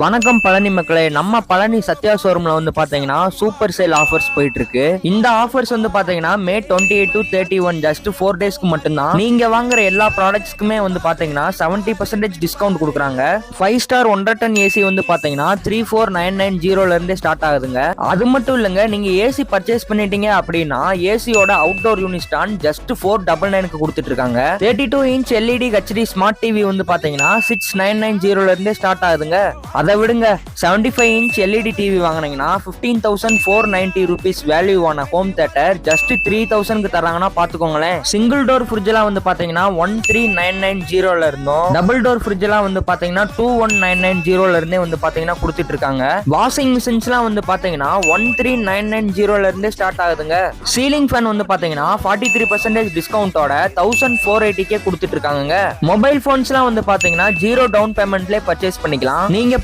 வணக்கம் பழனி மக்களே, நம்ம பழனி சத்யா ஷோரூம்ல வந்து பாத்தீங்கன்னா சூப்பர் சேல் ஆஃபர்ஸ் போயிட்டு இருக்கு. இந்த ஆஃபர்ஸ் வந்து பாத்தீங்கன்னா மே 28 to 31 ஜஸ்ட் 4 டேஸ்க்கு மட்டும்தான். நீங்க வாங்குற எல்லா ப்ராடக்ட்ஸ்க்குமே வந்து பாத்தீங்கன்னா 70% டிஸ்கவுண்ட் கொடுக்குறாங்க. 5 ஸ்டார் 1.5 டன் ஏசி வந்து பாத்தீங்கன்னா 34,990 இருந்தே ஸ்டார்ட் ஆகுதுங்க. அது மட்டும் இல்லங்க, நீங்க ஏசி பர்ச்சேஸ் பண்ணிட்டீங்க அப்படின்னா ஏசியோட அவுட்டோர் யூனிட் ஸ்டாண்ட் ஜஸ்ட் 499க்கு கொடுத்துட்டு இருக்காங்க. 32 inch LED HD smart TV வந்து பாத்தீங்கன்னா 6,990 இருந்தே ஸ்டார்ட் ஆகுதுங்க. அதை விடுங்க, 75 இன்ச் எல்இடி டிவி வாங்கினீங்கன்னா 15,490 rupees வேல்யூவான ஹோம் தியேட்டர் ஜஸ்ட் 3,000க்கு தராங்கன்னா பாத்துக்கோங்களேன். சிங்கிள் டோர் ஃப்ரிட்ஜ் எல்லாம் வந்து பாத்தீங்கன்னா 13,990 இருந்தோம். டபுள் டோர் ஃப்ரிட்ஜ் எல்லாம் வந்து பாத்தீங்கன்னா 21,990 இருந்தே வந்து பாத்தீங்கன்னா கொடுத்துட்டு இருக்காங்க. வாஷிங் மிஷின்ஸ் எல்லாம் வந்து பாத்தீங்கன்னா 13,990 இருந்தே ஸ்டார்ட் ஆகுதுங்க. சீலிங் ஃபேன் வந்து பாத்தீங்கன்னா 43% டிஸ்கவுண்டோட 1,480க்கே கொடுத்துட்டு இருக்காங்க. மொபைல் போன்ஸ் எல்லாம் வந்து பாத்தீங்கன்னா 0 டவுன் பேமெண்ட்ல பர்ச்சேஸ் பண்ணிக்கலாம். நீங்க